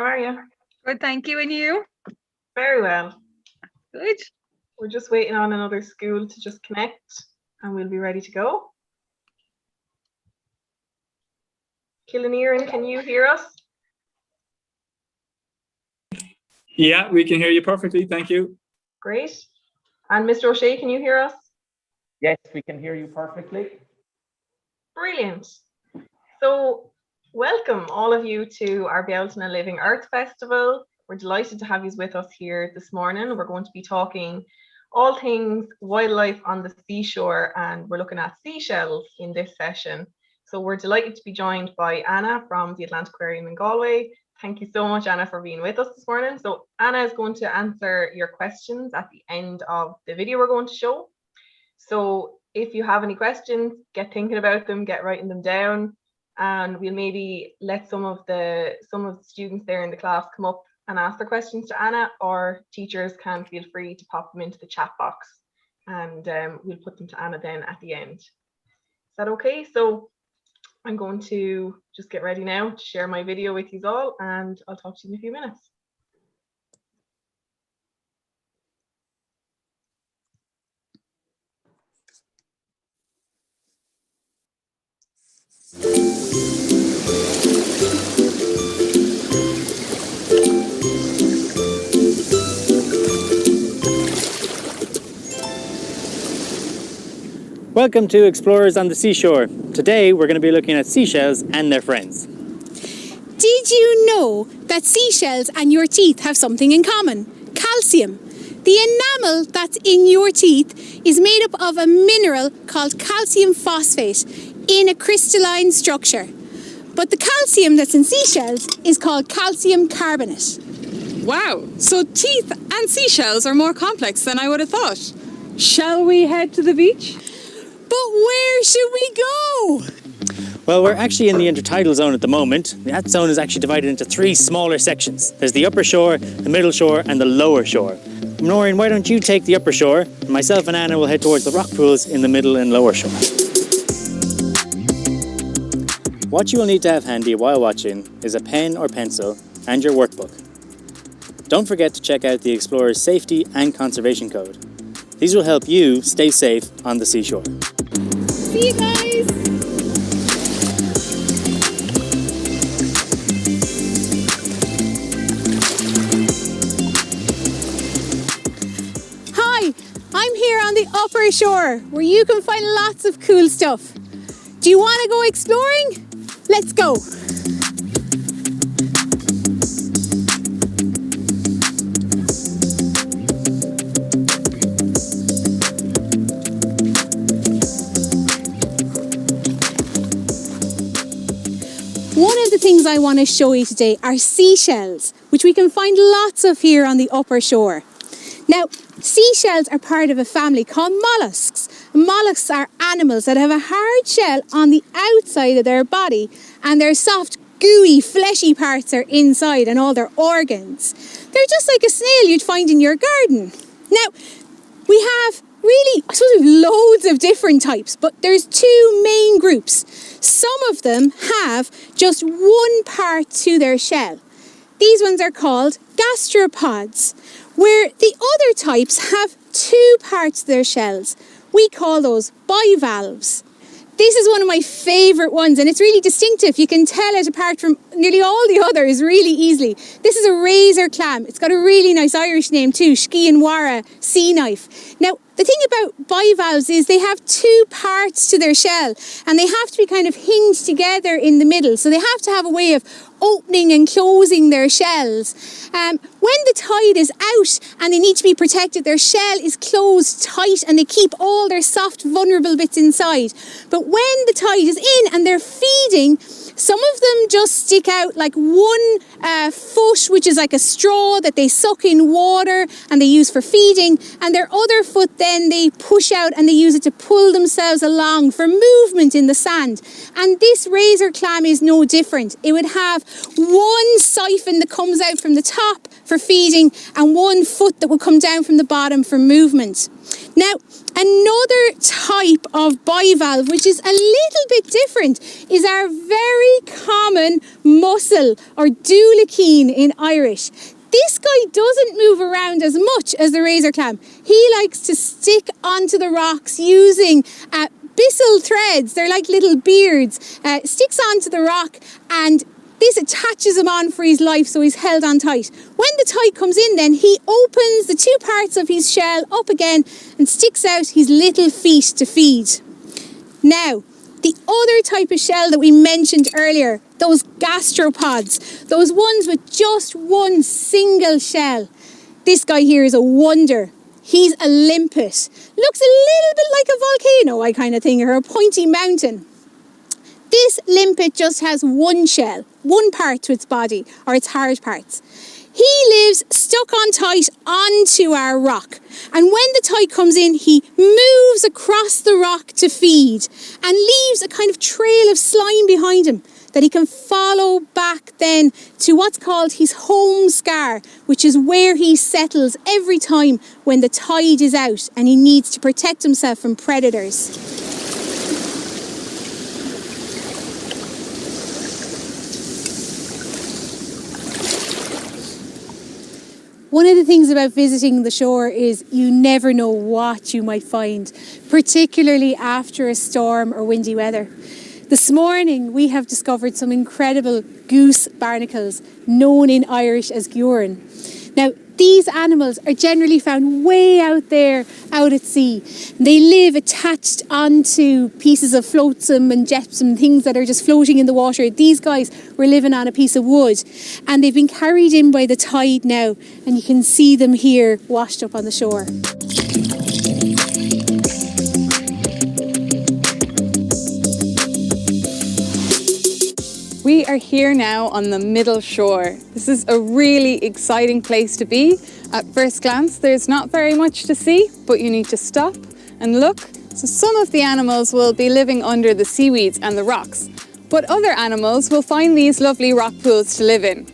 How are you? Good, thank you. And you? Very well. Good. We're just waiting on another school to just connect and we'll be ready to go. Killinearan, can you hear us? Yeah, we can hear you perfectly. Thank you. Great. And Mr. O'Shea, can you hear us? Yes, we can hear you perfectly. Brilliant. So welcome all of you to our Bealtaine Living Earth Festival. We're delighted to have you with us here this morning. We're going to be talking all things wildlife on the seashore, and we're looking at seashells in this session. So we're delighted to be joined by Anna from the Atlantic Aquarium in Galway. Thank you so much, Anna, for being with us this morning. So Anna is going to answer your questions at the end of the video we're going to show. So if you have any questions, get thinking about them, get writing them down, and we'll maybe let some of the students there in the class come up and ask their questions to Anna, or teachers can feel free to pop them into the chat box, and we'll put them to Anna then at the end. Is that okay? So I'm going to just get ready now to share my video with you all, and I'll talk to you in a few minutes. Welcome to Explorers on the Seashore. Today we're going to be looking at seashells and their friends. Did you know that seashells and your teeth have something in common? Calcium. The enamel that's in your teeth is made up of a mineral called calcium phosphate in a crystalline structure. But the calcium that's in seashells is called calcium carbonate. Wow, so teeth and seashells are more complex than I would have thought. Shall we head to the beach? But where should we go? Well, we're actually in the intertidal zone at the moment. That zone is actually divided into three smaller sections. There's the upper shore, the middle shore, and the lower shore. Noreen, why don't you take the upper shore? Myself and Anna will head towards the rock pools in the middle and lower shore. What you will need to have handy while watching is a pen or pencil and your workbook. Don't forget to check out the Explorer's Safety and Conservation Code. These will help you stay safe on the seashore. See you guys! Hi, I'm here on the upper shore where you can find lots of cool stuff. Do you want to go exploring? Let's go! One of the things I want to show you today are seashells, which we can find lots of here on the upper shore. Now, seashells are part of a family called mollusks. Mollusks are animals that have a hard shell on the outside of their body, and their soft, gooey, fleshy parts are inside, and all their organs. They're just like a snail you'd find in your garden. Now, we have really, I suppose we have loads of different types, but there's two main groups. Some of them have just one part to their shell. These ones are called gastropods, where the other types have two parts to their shells. We call those bivalves. This is one of my favourite ones, and it's really distinctive. You can tell it apart from nearly all the others really easily. This is a razor clam. It's got a really nice Irish name too, Scianwara sea knife. Now, the thing about bivalves is they have two parts to their shell, and they have to be kind of hinged together in the middle. So they have to have a way of opening and closing their shells. When the tide is out and they need to be protected, their shell is closed tight and they keep all their soft, vulnerable bits inside. But when the tide is in and they're feeding, some of them just stick out like one foot, which is like a straw that they suck in water and they use for feeding, and their other foot then they push out and they use it to pull themselves along for movement in the sand. And this razor clam is no different. It would have one siphon that comes out from the top for feeding and one foot that would come down from the bottom for movement. Now, another type of bivalve, which is a little bit different, is our very common mussel, or dúlaicín in Irish. This guy doesn't move around as much as the razor clam. He likes to stick onto the rocks using byssal threads. They're like little beards. Sticks onto the rock, and this attaches him on for his life, so he's held on tight. When the tide comes in then, he opens the two parts of his shell up again and sticks out his little feet to feed. Now, the other type of shell that we mentioned earlier, those gastropods, those ones with just one single shell. This guy here is a wonder. He's a limpet. Looks a little bit like a volcano, I kind of think, or a pointy mountain. This limpet just has one shell, one part to its body, or its hard parts. He lives stuck on tight onto our rock. And when the tide comes in, he moves across the rock to feed and leaves a kind of trail of slime behind him that he can follow back then to what's called his home scar, which is where he settles every time when the tide is out and he needs to protect himself from predators. One of the things about visiting the shore is you never know what you might find, particularly after a storm or windy weather. This morning we have discovered some incredible goose barnacles, known in Irish as guaran. Now, these animals are generally found way out there, out at sea. They live attached onto pieces of flotsam and jetsam, things that are just floating in the water. These guys were living on a piece of wood, and they've been carried in by the tide now, and you can see them here washed up on the shore. We are here now on the middle shore. This is a really exciting place to be. At first glance, there's not very much to see, but you need to stop and look. So some of the animals will be living under the seaweeds and the rocks, but other animals will find these lovely rock pools to live in.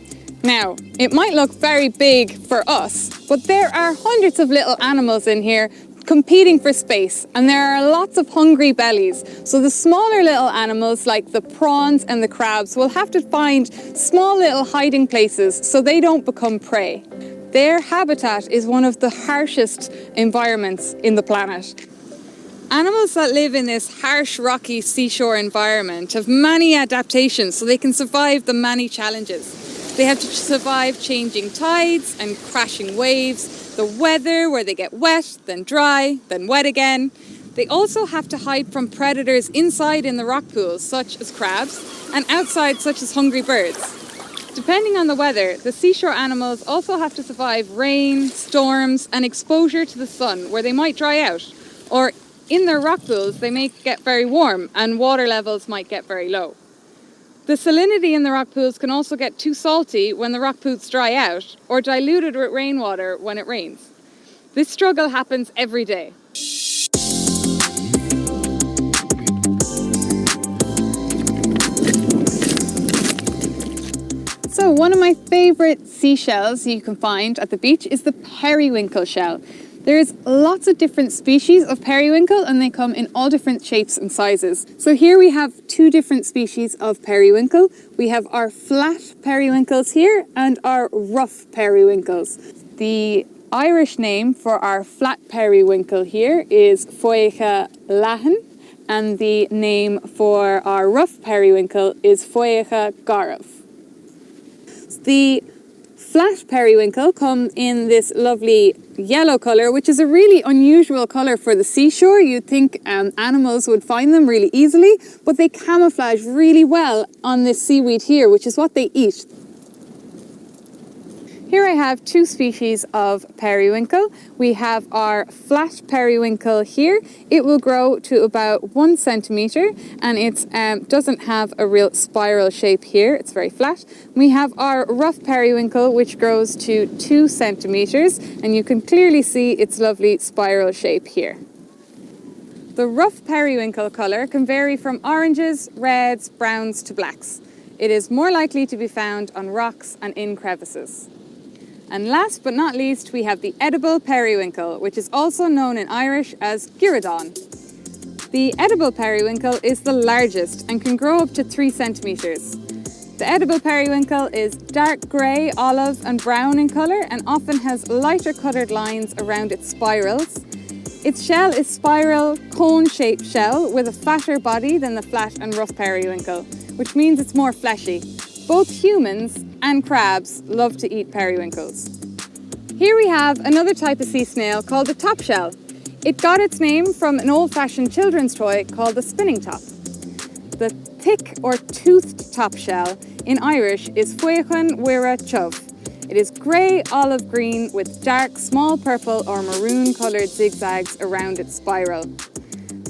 Now, it might look very big for us, but there are hundreds of little animals in here competing for space, and there are lots of hungry bellies. So the smaller little animals like the prawns and the crabs will have to find small little hiding places so they don't become prey. Their habitat is one of the harshest environments in the planet. Animals that live in this harsh, rocky seashore environment have many adaptations so they can survive the many challenges. They have to survive changing tides and crashing waves, the weather where they get wet, then dry, then wet again. They also have to hide from predators inside in the rock pools, such as crabs, and outside, such as hungry birds. Depending on the weather, the seashore animals also have to survive rain, storms, and exposure to the sun, where they might dry out. Or in their rock pools, they may get very warm, and water levels might get very low. The salinity in the rock pools can also get too salty when the rock pools dry out, or diluted with rainwater when it rains. This struggle happens every day. So one of my favourite seashells you can find at the beach is the periwinkle shell. There's lots of different species of periwinkle, and they come in all different shapes and sizes. So here we have two different species of periwinkle. We have our flat periwinkles here and our rough periwinkles. The Irish name for our flat periwinkle here is Foicha lahan, and the name for our rough periwinkle is Foicha garav. The flat periwinkle come in this lovely yellow colour, which is a really unusual colour for the seashore. You'd think animals would find them really easily, but they camouflage really well on this seaweed here, which is what they eat. Here I have two species of periwinkle. We have our flat periwinkle here. It will grow to about 1 centimetre, and it doesn't have a real spiral shape here. It's very flat. We have our rough periwinkle, which grows to 2 centimetres, and you can clearly see its lovely spiral shape here. The rough periwinkle colour can vary from oranges, reds, browns to blacks. It is more likely to be found on rocks and in crevices. And last but not least, we have the edible periwinkle, which is also known in Irish as gyrodon. The edible periwinkle is the largest and can grow up to 3 centimetres. The edible periwinkle is dark grey, olive and brown in colour and often has lighter coloured lines around its spirals. Its shell is spiral, cone-shaped shell with a fatter body than the flat and rough periwinkle, which means it's more fleshy. Both humans and crabs love to eat periwinkles. Here we have another type of sea snail called the top shell. It got its name from an old-fashioned children's toy called the spinning top. The thick or toothed top shell in Irish is Fuachan Wira Chuv. It is grey olive green with dark small purple or maroon coloured zigzags around its spiral.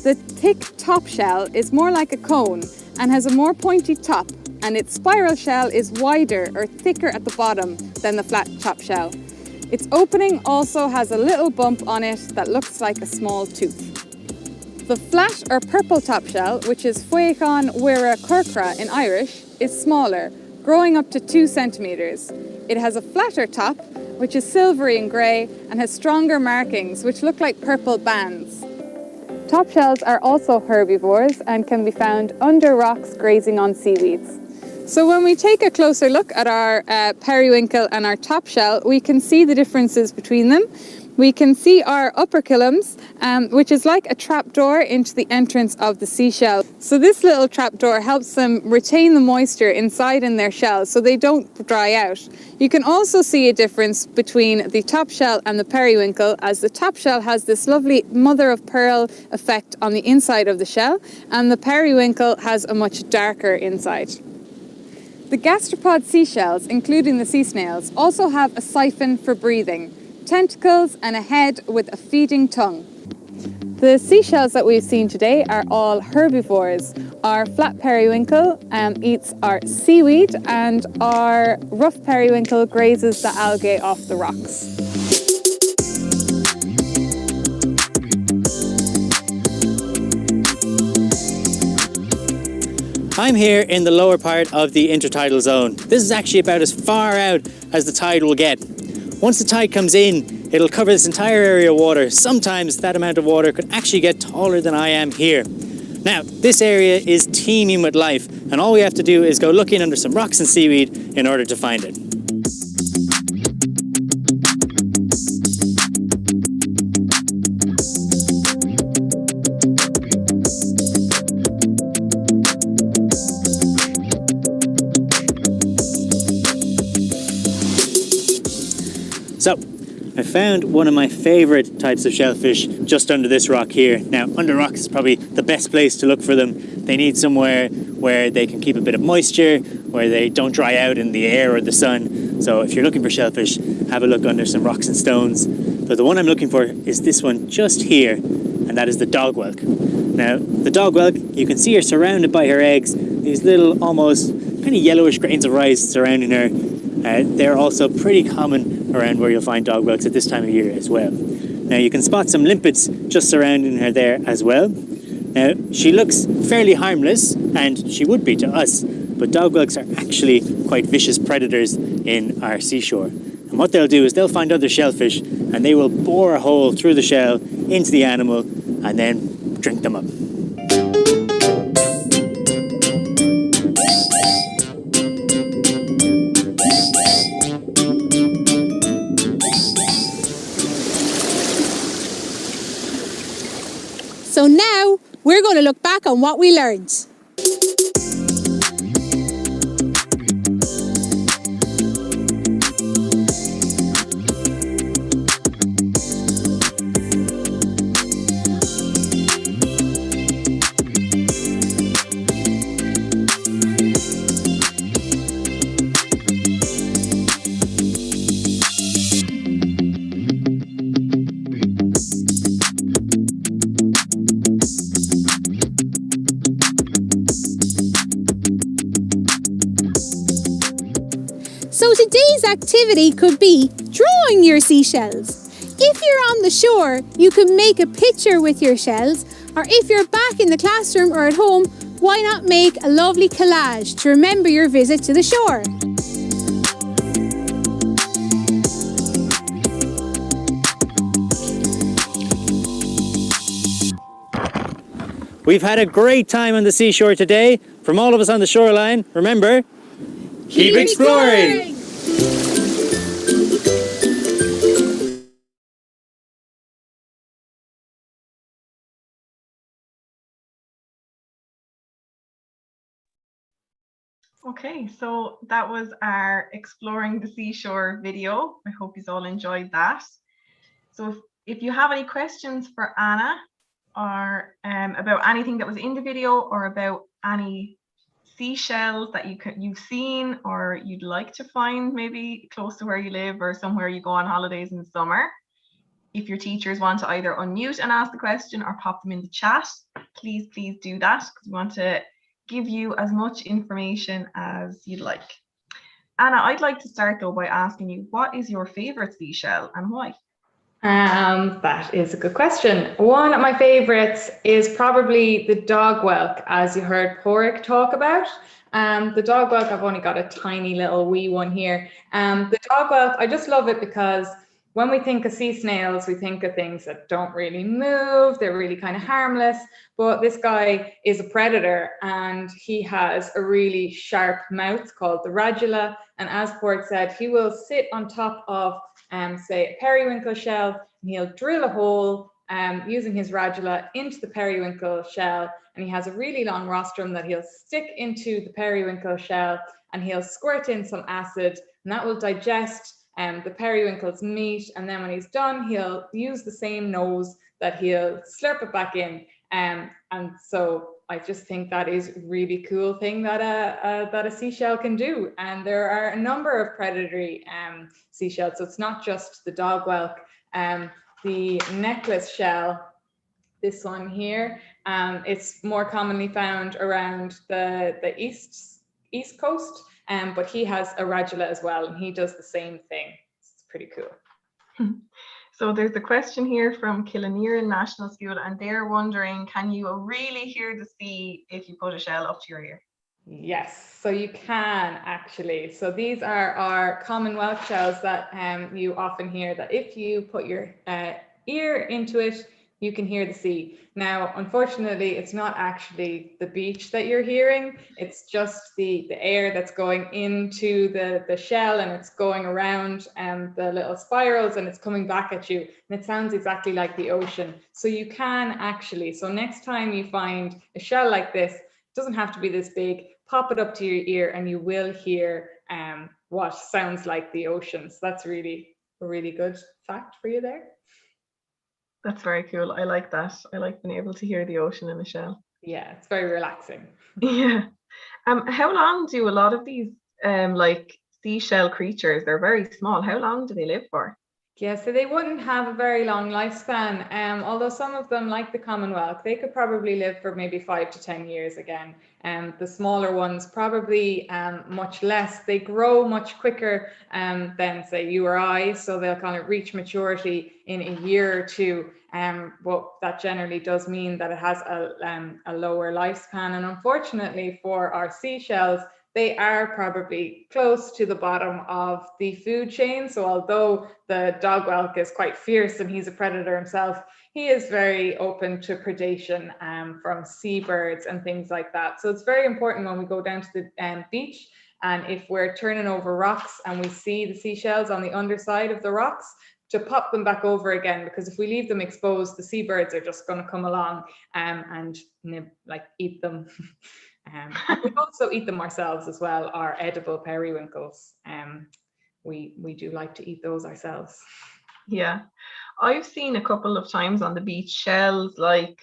The thick top shell is more like a cone and has a more pointy top, and its spiral shell is wider or thicker at the bottom than the flat top shell. Its opening also has a little bump on it that looks like a small tooth. The flat or purple top shell, which is Fuachan Wira Corcra in Irish, is smaller, growing up to 2 centimetres. It has a flatter top, which is silvery and grey, and has stronger markings, which look like purple bands. Top shells are also herbivores and can be found under rocks grazing on seaweeds. So when we take a closer look at our periwinkle and our top shell, we can see the differences between them. We can see our operculums, which is like a trapdoor into the entrance of the seashell. So this little trapdoor helps them retain the moisture inside in their shell so they don't dry out. You can also see a difference between the top shell and the periwinkle, as the top shell has this lovely mother of pearl effect on the inside of the shell, and the periwinkle has a much darker inside. The gastropod seashells, including the sea snails, also have a siphon for breathing, tentacles and a head with a feeding tongue. The seashells that we've seen today are all herbivores. Our flat periwinkle eats our seaweed, and our rough periwinkle grazes the algae off the rocks. I'm here in the lower part of the intertidal zone. This is actually about as far out as the tide will get. Once the tide comes in, it'll cover this entire area of water. Sometimes that amount of water could actually get taller than I am here. Now, this area is teeming with life, and all we have to do is go looking under some rocks and seaweed in order to find it. So, I found one of my favourite types of shellfish just under this rock here. Now, under rocks is probably the best place to look for them. They need somewhere where they can keep a bit of moisture, where they don't dry out in the air or the sun. So if you're looking for shellfish, have a look under some rocks and stones. But the one I'm looking for is this one just here, and that is the dogwelk. Now, the dogwelk, you can see her surrounded by her eggs, these little almost kind of yellowish grains of rice surrounding her. They're also pretty common around where you'll find dogwelks at this time of year as well. Now you can spot some limpets just surrounding her there as well. Now she looks fairly harmless, and she would be to us, but dogwelks are actually quite vicious predators in our seashore. And what they'll do is they'll find other shellfish and they will bore a hole through the shell into the animal and then drink them up. So now we're going to look back on what we learned. So today's activity could be drawing your seashells. If you're on the shore, you can make a picture with your shells, or if you're back in the classroom or at home, why not make a lovely collage to remember your visit to the shore? We've had a great time on the seashore today. From all of us on the shoreline, remember, keep exploring. Okay, so that was our Exploring the Seashore video. I hope you all enjoyed that. So if you have any questions for Anna or about anything that was in the video or about any seashells that you've seen or you'd like to find maybe close to where you live or somewhere you go on holidays in the summer, if your teachers want to either unmute and ask the question or pop them in the chat, please do that, because we want to give you as much information as you'd like. Anna, I'd like to start though by asking you, what is your favorite seashell and why? That is a good question. One of my favorites is probably the dog whelk, as you heard Porrick talk about. The dog whelk, I've only got a tiny little wee one here. The dog whelk, I just love it because when we think of sea snails, we think of things that don't really move, they're really kind of harmless, but this guy is a predator and he has a really sharp mouth called the radula, and as Porrick said, he will sit on top of say a periwinkle shell, and he'll drill a hole using his radula into the periwinkle shell, and he has a really long rostrum that he'll stick into the periwinkle shell, and he'll squirt in some acid, and that will digest the periwinkle's meat, and then when he's done, he'll use the same nose that he'll slurp it back in. And so I just think that is a really cool thing that a seashell can do. And there are a number of predatory seashells, so it's not just the dog whelk. The necklace shell, this one here, it's more commonly found around the east coast, but he has a radula as well, and he does the same thing. It's pretty cool. So there's a question here from Killanera National School, and they're wondering, can you really hear the sea if you put a shell up to your ear? Yes, so you can actually. So these are our common whelk shells that you often hear, that if you put your ear into it, you can hear the sea. Now, unfortunately, it's not actually the beach that you're hearing. It's just the air that's going into the shell, and it's going around the little spirals, and it's coming back at you. And it sounds exactly like the ocean. So you can actually, so next time you find a shell like this, it doesn't have to be this big, pop it up to your ear and you will hear what sounds like the ocean. So that's really a really good fact for you there. That's very cool. I like that. I like being able to hear the ocean in a shell. Yeah, it's very relaxing. Yeah. How long do a lot of these like seashell creatures, they're very small, how long do they live for? Yeah, so they wouldn't have a very long lifespan, although some of them, like the common whelk, they could probably live for maybe 5 to 10 years again. The smaller ones probably much less. They grow much quicker than, say, you or I, so they'll kind of reach maturity in a year or two. But that generally does mean that it has a lower lifespan. And unfortunately for our seashells, they are probably close to the bottom of the food chain. So although the dog whelk is quite fierce and he's a predator himself, he is very open to predation from seabirds and things like that. So it's very important when we go down to the beach, and if we're turning over rocks and we see the seashells on the underside of the rocks, to pop them back over again, because if we leave them exposed, the seabirds are just going to come along and eat them. And we also eat them ourselves as well, our edible periwinkles. We do like to eat those ourselves. Yeah, I've seen a couple of times on the beach shells, like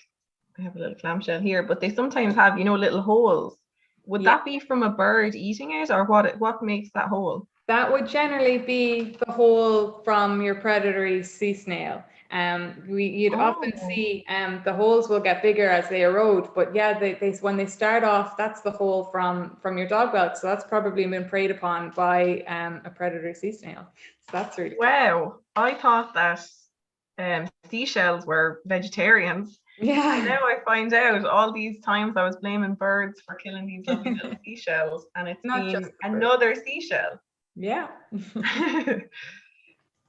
I have a little clamshell here, but they sometimes have, little holes. Would that be from a bird eating it, or what makes that hole? That would generally be the hole from your predatory sea snail. You'd often see the holes will get bigger as they erode, but yeah, they when they start off, that's the hole from your dog whelk. So that's probably been preyed upon by a predatory sea snail. So that's really cool. Wow. I thought that seashells were vegetarians. Yeah. And now I find out all these times I was blaming birds for killing these lovely little seashells, and it's Not been just another seashell. Yeah.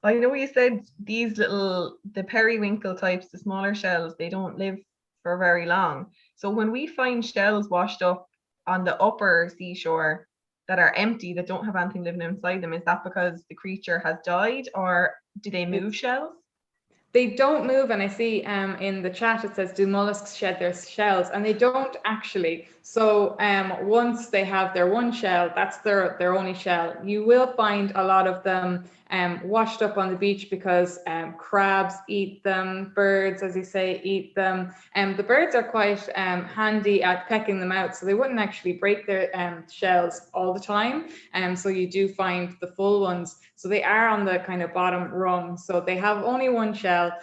I know you said the periwinkle types, the smaller shells, they don't live for very long. So when we find shells washed up on the upper seashore that are empty, that don't have anything living inside them, is that because the creature has died, or do they move shells? They don't move, and I see in the chat it says, do mollusks shed their shells? And they don't actually. So once they have their one shell, that's their only shell. You will find a lot of them washed up on the beach because crabs eat them, birds, as you say, eat them. The birds are quite handy at pecking them out, so they wouldn't actually break their shells all the time. So you do find the full ones. So they are on the kind of bottom rung. So they have only one shell.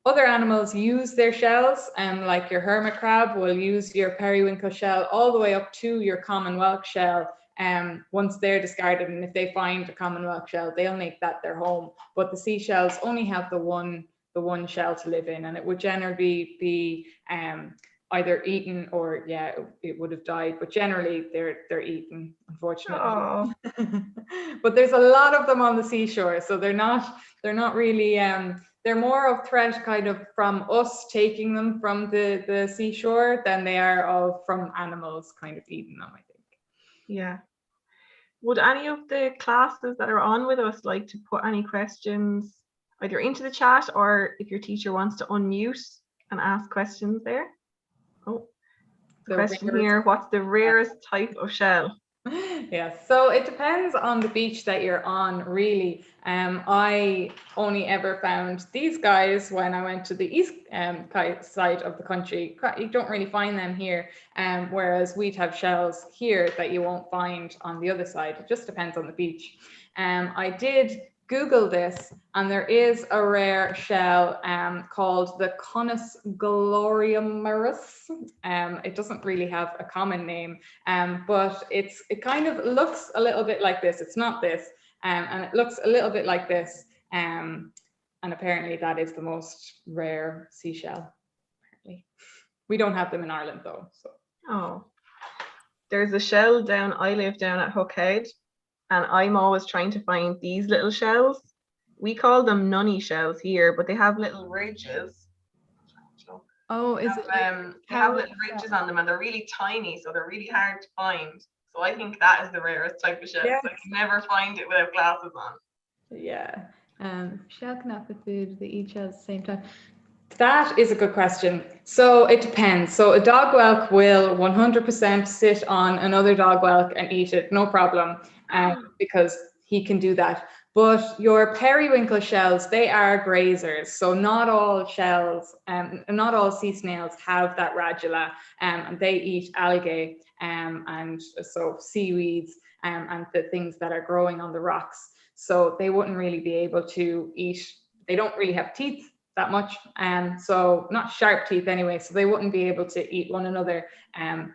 Other animals use their shells, like your hermit crab will use your periwinkle shell all the way up to your common whelk shell. Once they're discarded, and if they find a common whelk shell, they'll make that their home. But the seashells only have the one shell to live in, and it would generally be either eaten or it would have died. But generally, they're eaten, unfortunately. Oh. But there's a lot of them on the seashore, so they're not really. They're more of threat kind of from us taking them from the seashore than they are from animals kind of eating them, I think. Yeah. Would any of the classes that are on with us like to put any questions either into the chat, or if your teacher wants to unmute and ask questions there? Oh, the question here, what's the rarest type of shell? Yes, so it depends on the beach that you're on, really. I only ever found these guys when I went to the east side of the country. You don't really find them here, whereas we'd have shells here that you won't find on the other side. It just depends on the beach. I did Google this, and there is a rare shell called the Conus gloriamarus. It doesn't really have a common name, but it kind of looks a little bit like this. It's not this, and it looks a little bit like this. And apparently that is the most rare seashell. Apparently, we don't have them in Ireland though. So. Oh, there's a shell I live down at Hookhead, and I'm always trying to find these little shells. We call them nunny shells here, but they have little ridges. Oh, is it? They have little ridges on them, and they're really tiny, so they're really hard to find. So I think that is the rarest type of shell. Yes. I can never find it without glasses on. Yeah. Shell cannot put food, they eat shells at the same time. That is a good question. So it depends. So a dog whelk will 100% sit on another dog whelk and eat it, no problem, because he can do that. But your periwinkle shells, they are grazers. So not all shells, not all sea snails have that radula, and they eat algae, and so seaweeds, and the things that are growing on the rocks. So they wouldn't really be able to eat. They don't really have teeth that much, so not sharp teeth anyway, so they wouldn't be able to eat one another.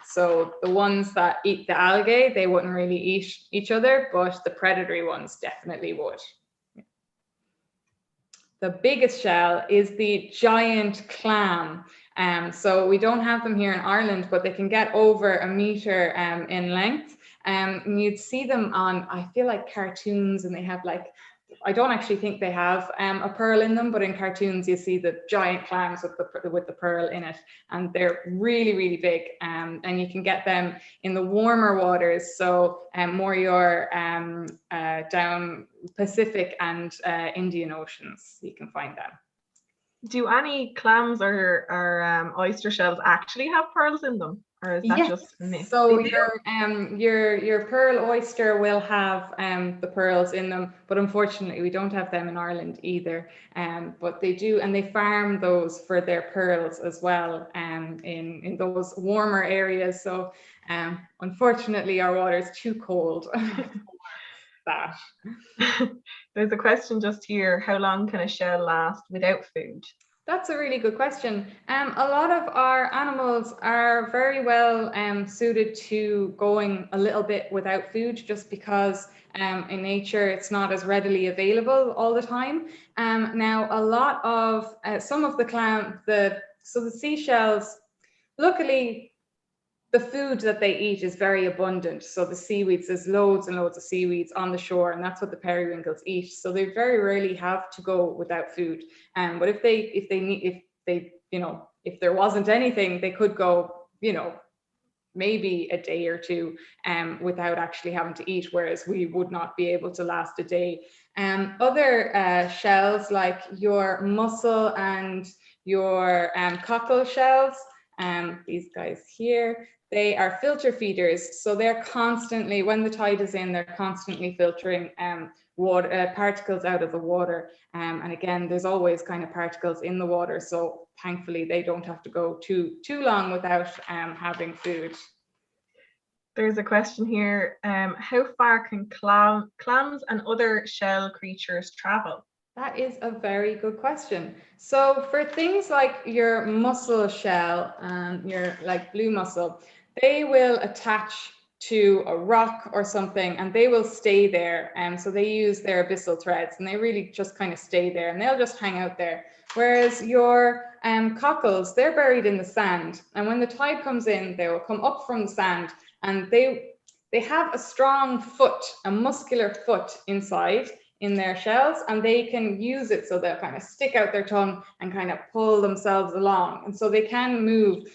So the ones that eat the algae, they wouldn't really eat each other, but the predatory ones definitely would. The biggest shell is the giant clam. So we don't have them here in Ireland, but they can get over a meter in length. And you'd see them on, I feel like, cartoons, and they have like, I don't actually think they have a pearl in them, but in cartoons you see the giant clams with the pearl in it, and they're really, really big. And you can get them in the warmer waters, so more your down Pacific and Indian Oceans, you can find them. Do any clams or oyster shells actually have pearls in them? Or is that just a myth? So your pearl oyster will have the pearls in them, but unfortunately we don't have them in Ireland either. But they do, and they farm those for their pearls as well, in those warmer areas. So unfortunately our water is too cold. That. There's a question just here: how long can a shell last without food? That's a really good question. A lot of our animals are very well suited to going a little bit without food, just because in nature it's not as readily available all the time. Now, a lot of some of the seashells, luckily, the food that they eat is very abundant. So the seaweeds, there's loads and loads of seaweeds on the shore, and that's what the periwinkles eat. So they very rarely have to go without food. But if they if there wasn't anything, they could go, you know, maybe a day or two without actually having to eat, whereas we would not be able to last a day. Other shells like your mussel and your cockle shells, these guys here, they are filter feeders. So they're constantly, when the tide is in, they're constantly filtering water particles out of the water. And again, there's always kind of particles in the water. So thankfully they don't have to go too long without having food. There's a question here. How far can clams and other shell creatures travel? That is a very good question. So for things like your mussel shell and your like blue mussel, they will attach to a rock or something and they will stay there. And so they use their abyssal threads and they really just kind of stay there and they'll just hang out there. Whereas your cockles, they're buried in the sand. And when the tide comes in, they will come up from the sand and they have a strong foot, a muscular foot inside in their shells, and they can use it so they'll kind of stick out their tongue and kind of pull themselves along. And so they can move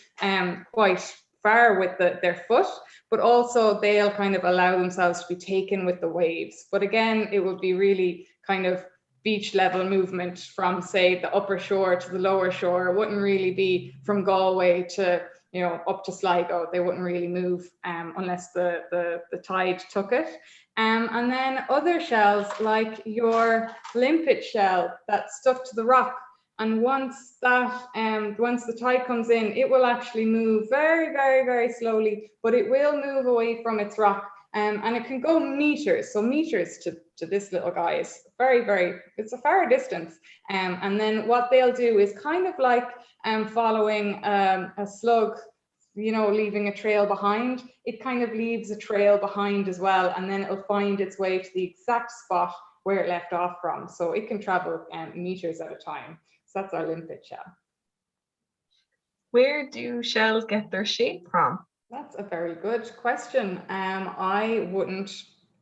quite far with their foot, but also they'll kind of allow themselves to be taken with the waves. But again, it would be really kind of beach level movement from, say, the upper shore to the lower shore. It wouldn't really be from Galway to, you know, up to Sligo. They wouldn't really move unless the tide took it. And then other shells like your limpet shell that's stuck to the rock. And once the tide comes in, it will actually move very, very, very slowly, but it will move away from its rock. And it can go meters, so meters to this little guy is very, very, it's a far distance. And then what they'll do is kind of like following a slug, you know, leaving a trail behind. It kind of leaves a trail behind as well, and then it'll find its way to the exact spot where it left off from. So it can travel meters at a time. So that's our limpet shell. Where do shells get their shape from? That's a very good question. I wouldn't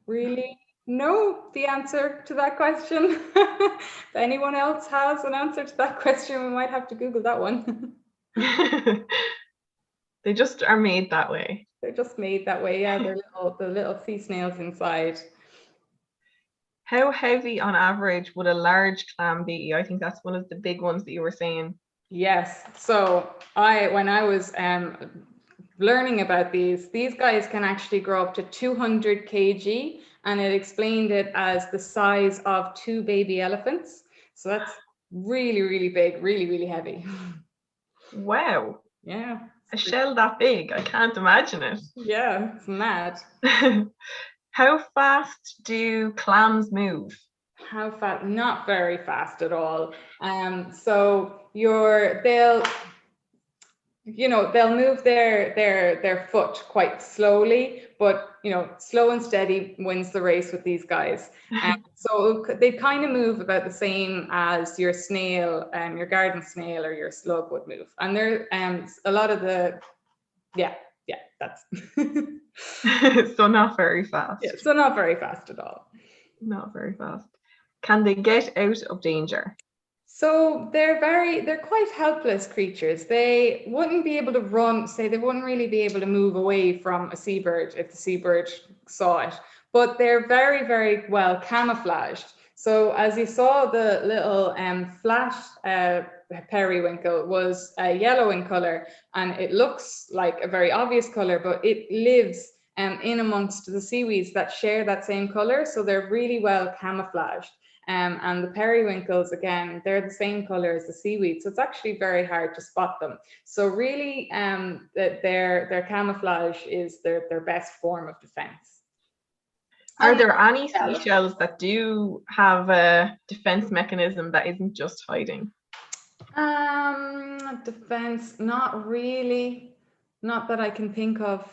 really know the answer to that question. If anyone else has an answer to that question, we might have to Google that one. They just are made that way. They're just made that way, yeah. They're the little sea snails inside. How heavy on average would a large clam be? I think that's one of the big ones that you were saying. Yes. So when I was learning about these guys can actually grow up to 200 kg, and it explained it as the size of 2 baby elephants. So that's really, really big, really, really heavy. Wow. Yeah. A shell that big, I can't imagine it. Yeah, it's mad. How fast do clams move? How fast? Not very fast at all. So they'll move their foot quite slowly, but slow and steady wins the race with these guys. So they kind of move about the same as your snail, your garden snail or your slug would move. And they're a lot of the, yeah, that's. So not very fast. Yeah, so not very fast at all. Not very fast. Can they get out of danger? So they're quite helpless creatures. They wouldn't be able to run, they wouldn't really be able to move away from a seabird if the seabird saw it, but they're very, very well camouflaged. So as you saw, the little flat periwinkle was yellow in color, and it looks like a very obvious color, but it lives in amongst the seaweeds that share that same color. So they're really well camouflaged. And the periwinkles, again, they're the same color as the seaweed. So it's actually very hard to spot them. So really, their camouflage is their best form of defense. Are there any seashells that do have a defense mechanism that isn't just hiding? Defense, not really. Not that I can think of.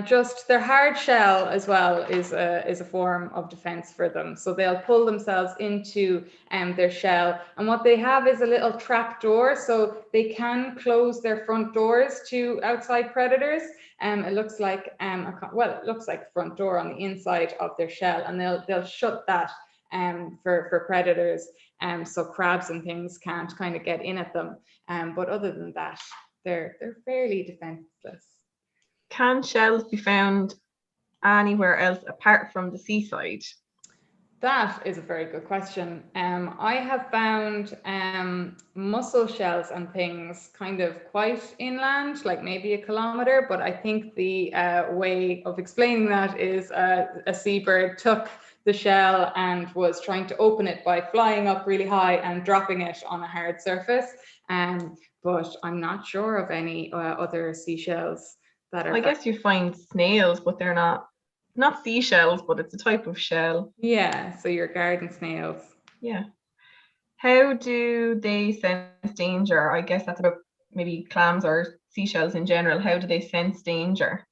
Just their hard shell as well is a form of defense for them. So they'll pull themselves into their shell, and what they have is a little trap door, so they can close their front doors to outside predators. It looks like it looks like a front door on the inside of their shell, and they'll shut that for predators. So crabs and things can't kind of get in at them. But other than that, they're fairly defenseless. Can shells be found anywhere else apart from the seaside? That is a very good question. I have found mussel shells and things kind of quite inland, like maybe 1 kilometer, but I think the way of explaining that is a seabird took the shell and was trying to open it by flying up really high and dropping it on a hard surface. But I'm not sure of any other seashells that are. I guess you find snails, but they're not seashells, but it's a type of shell. Yeah, so your garden snails. Yeah. How do they sense danger? I guess that's about maybe clams or seashells in general. How do they sense danger?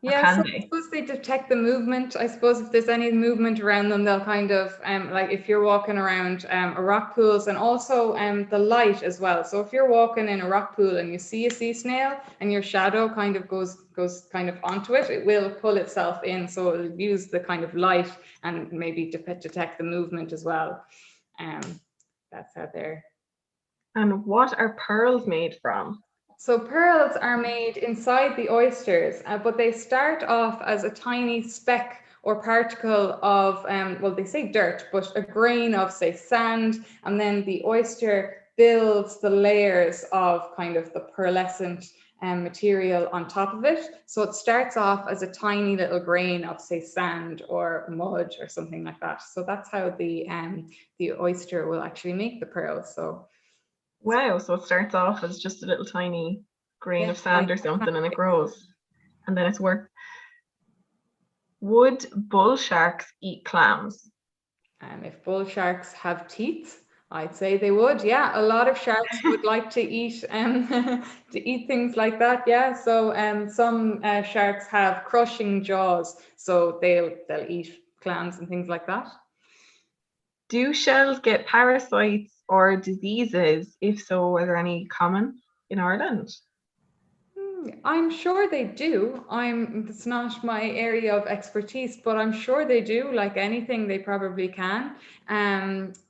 Yeah, so Can I they? suppose they detect the movement. I suppose if there's any movement around them, they'll kind of like if you're walking around a rock pools, and also the light as well. So if you're walking in a rock pool and you see a sea snail and your shadow kind of goes kind of onto it, it will pull itself in. So it'll use the kind of light and maybe detect the movement as well. That's how they're. And what are pearls made from? So pearls are made inside the oysters, but they start off as a tiny speck or particle of, well, they say dirt, but a grain of, say, sand, and then the oyster builds the layers of kind of the pearlescent material on top of it. So it starts off as a tiny little grain of, say, sand or mud or something like that. So that's how the oyster will actually make the pearls. So. Wow, so it starts off as just a little tiny grain of sand or something and it grows. And then it's worth. Would bull sharks eat clams? If bull sharks have teeth, I'd say they would. Yeah, a lot of sharks would like to eat to eat things like that. Yeah, so some sharks have crushing jaws, so they'll eat clams and things like that. Do shells get parasites or diseases? If so, are there any common in Ireland? I'm sure they do. It's not my area of expertise, but I'm sure they do. Like anything, they probably can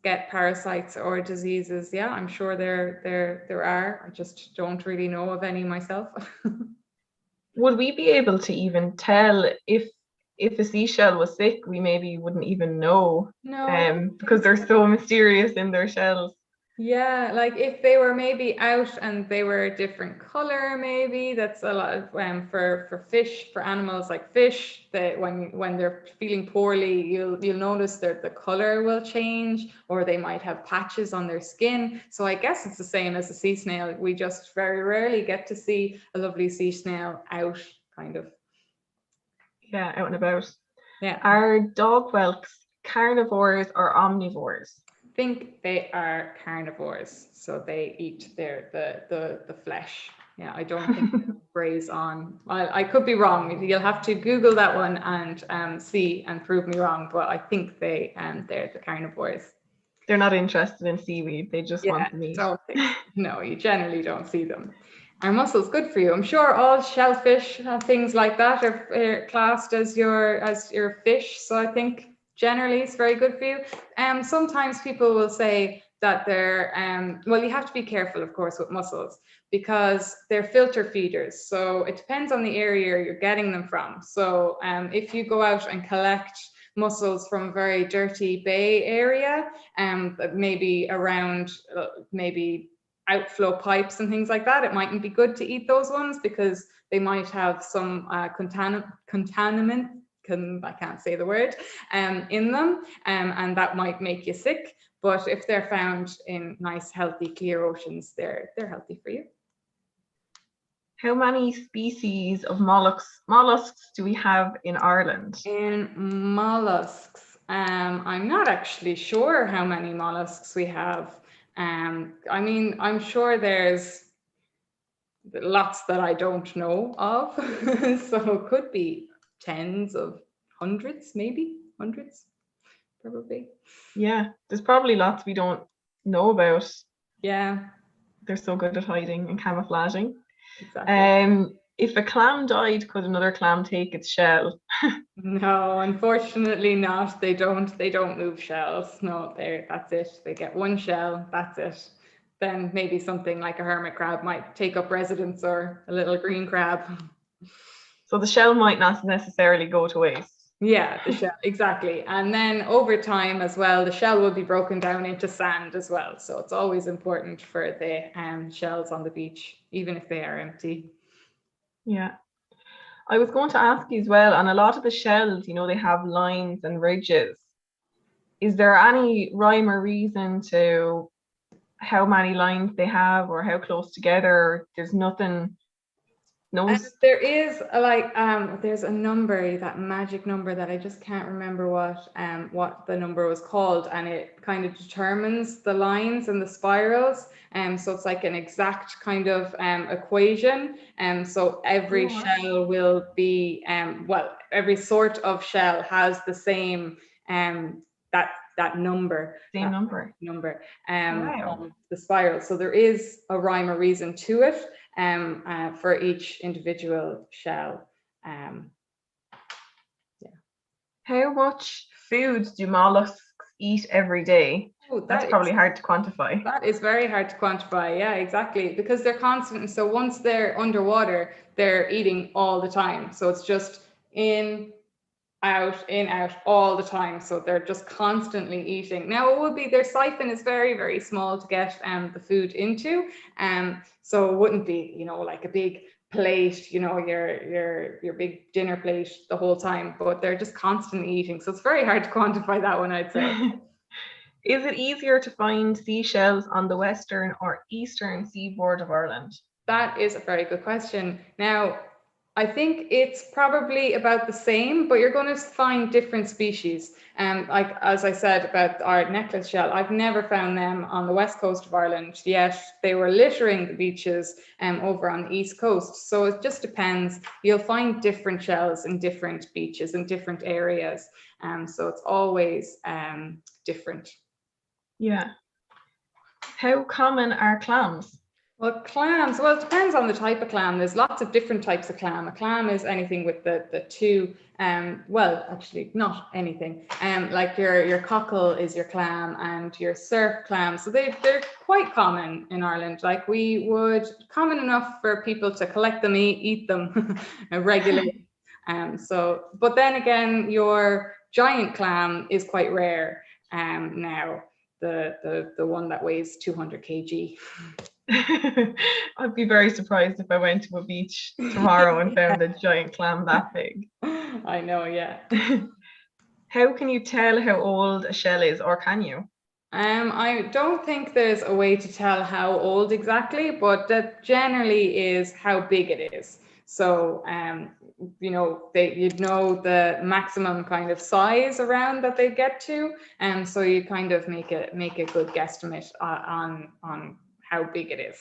get parasites or diseases. Yeah, I'm sure there are. I just don't really know of any myself. Would we be able to even tell if a seashell was sick? We maybe wouldn't even know, No, I don't because think they're so. so mysterious in their shells. Yeah, like if they were maybe out and they were a different color, maybe that's a lot of for fish, for animals like fish, that when they're feeling poorly, you'll notice that the color will change, or they might have patches on their skin. So I guess it's the same as a sea snail. We just very rarely get to see a lovely sea snail out, kind of. Yeah, out and about. Yeah. Are dog whelks carnivores or omnivores? Think they are carnivores, so they eat the flesh. Yeah, I don't think they graze on. I could be wrong. You'll have to Google that one and see and prove me wrong. But I think they're the carnivores. They're not interested in seaweed. They just want the meat. Don't think. No, you generally don't see them. Our muscles good for you. I'm sure all shellfish and things like that are classed as your fish. So I think generally it's very good for you. Sometimes people will say that they're well, you have to be careful, of course, with mussels because they're filter feeders. So it depends on the area you're getting them from. So if you go out and collect mussels from a very dirty bay area, maybe around maybe outflow pipes and things like that, it mightn't be good to eat those ones because they might have some contaminant, I can't say the word, in them, and that might make you sick. But if they're found in nice, healthy, clear oceans, they're healthy for you. How many species of mollusks do we have in Ireland? In mollusks, I'm not actually sure how many mollusks we have. I mean, I'm sure there's lots that I don't know of. So it could be tens of hundreds, maybe hundreds, probably. Yeah, there's probably lots we don't know about. Yeah, They're so good at hiding and camouflaging. exactly. If a clam died, could another clam take its shell? No, unfortunately not. They don't move shells. No, that's it. They get one shell, that's it. Then maybe something like a hermit crab might take up residence, or a little green crab. So the shell might not necessarily go to waste. Yeah, the shell, exactly. And then over time as well, the shell will be broken down into sand as well. So it's always important for the shells on the beach, even if they are empty. Yeah. I was going to ask you as well, on a lot of the shells, you know, they have lines and ridges. Is there any rhyme or reason to how many lines they have or how close together? There's nothing, no. There is there's a number, that magic number that I just can't remember what the number was called, and it kind of determines the lines and the spirals. So it's like an exact kind of equation. So every Oh, wow. shell will be every sort of shell has the same that number. Same that number. Wow. on the spiral. So there is a rhyme or reason to it. For each individual shell. How much food do mollusks eat every day? Oh, That's probably hard to quantify. That is very hard to quantify. Yeah, exactly. Because they're constant. So once they're underwater, they're eating all the time. So it's just in, out all the time. So they're just constantly eating. Now it would be, their siphon is very, very small to get the food into. So it wouldn't be, you know, like a big plate, you know, your big dinner plate the whole time, but they're just constantly eating. So it's very hard to quantify that one, I'd say. Is it easier to find seashells on the western or eastern seaboard of Ireland? That is a very good question. Now, I think it's probably about the same, but you're going to find different species. Like as I said about our necklace shell, I've never found them on the west coast of Ireland, yet they were littering the beaches over on the east coast. So it just depends. You'll find different shells in different beaches and different areas. So it's always different. Yeah. How common are clams? Well, clams, well, it depends on the type of clam. There's lots of different types of clam. A clam is anything with the two, well, actually not anything. Like your cockle is your clam and your surf clam. So they're quite common in Ireland. Like common enough for people to collect them, eat them regularly. But then again, your giant clam is quite rare now. The one that weighs 200 kg. I'd be very surprised if I went to a beach tomorrow and found a giant clam that big. I know, yeah. How can you tell how old a shell is, or can you? I don't think there's a way to tell how old exactly, but that generally is how big it is. So, you know, you'd know the maximum kind of size around that they get to, and so you kind of make a good guesstimate on how big it is.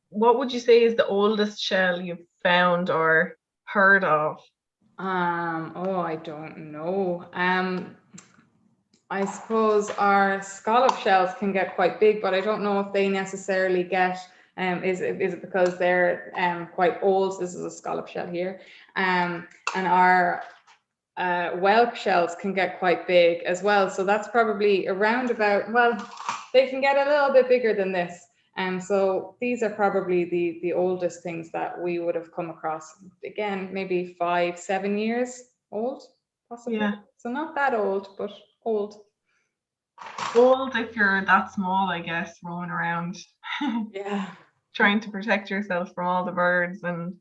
What would you say is the oldest shell you've found or heard of? I don't know. I suppose our scallop shells can get quite big, but I don't know if they necessarily get, is it because they're quite old? This is a scallop shell here. And our whelk shells can get quite big as well. So that's probably around about, well, they can get a little bit bigger than this. So these are probably the oldest things that we would have come across. Again, maybe 5-7 years old, possibly. Yeah. So not that old, but old. Old if you're that small, I guess, roaming around. Yeah. Trying to protect yourself from all the birds and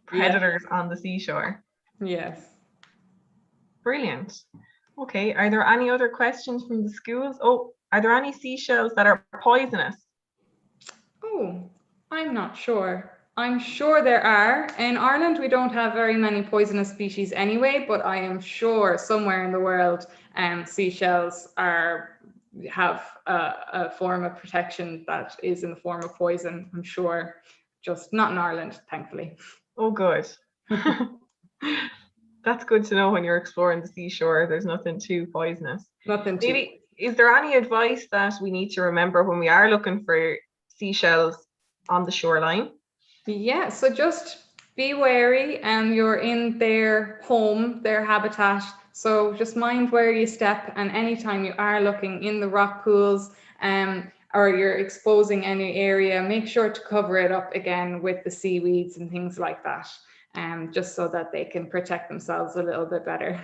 predators on the seashore. Yes. Brilliant. Okay, are there any other questions from the schools? Oh, are there any seashells that are poisonous? Oh, I'm not sure. I'm sure there are. In Ireland, we don't have very many poisonous species anyway, but I am sure somewhere in the world, seashells have a form of protection that is in the form of poison, I'm sure. Just not in Ireland, thankfully. Oh, good. That's good to know when you're exploring the seashore. There's nothing too poisonous. Nothing too. Maybe, is there any advice that we need to remember when we are looking for seashells on the shoreline? Yeah, so just be wary, you're in their home, their habitat. So just mind where you step, and anytime you are looking in the rock pools, or you're exposing any area, make sure to cover it up again with the seaweeds and things like that, just so that they can protect themselves a little bit better.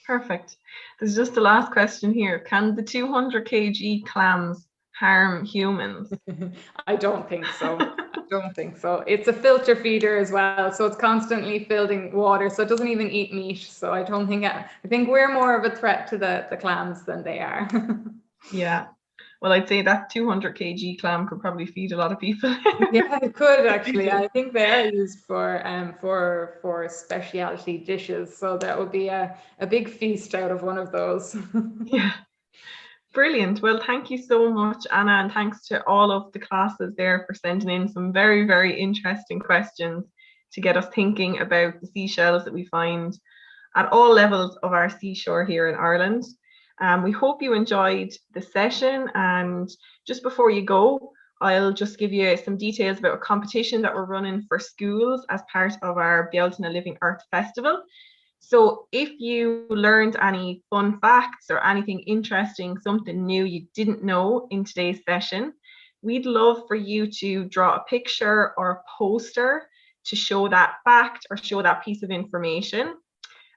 Perfect. There's just the last question here. Can the 200 kg clams harm humans? I don't think so. I don't think so. It's a filter feeder as well, so it's constantly filling water, so it doesn't even eat meat. So I don't think I think we're more of a threat to the clams than they are. Yeah. Well, I'd say that 200 kg clam could probably feed a lot of people. Yeah, it could actually. I think they are used for specialty dishes, so that would be a big feast out of one of those. Yeah. Brilliant. Well, thank you so much, Anna, and thanks to all of the classes there for sending in some very, very interesting questions to get us thinking about the seashells that we find at all levels of our seashore here in Ireland. We hope you enjoyed the session, and just before you go, I'll just give you some details about a competition that we're running for schools as part of our Bealtaine Living Earth Festival. So if you learned any fun facts or anything interesting, something new you didn't know in today's session, we'd love for you to draw a picture or a poster to show that fact or show that piece of information.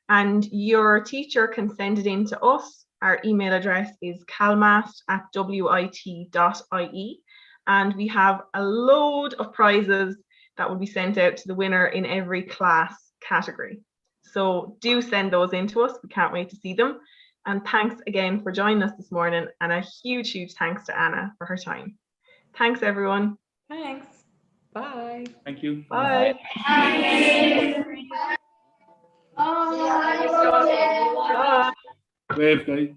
And your teacher can send it in to us. Our email address is calmast@wit.ie. And we have a load of prizes that will be sent out to the winner in every class category. So do send those in to us. We can't wait to see them. And thanks again for joining us this morning. And a huge, huge thanks to Anna for her time. Thanks, everyone. Thanks. Bye. Thank you. Bye. Bye. Wave, guys.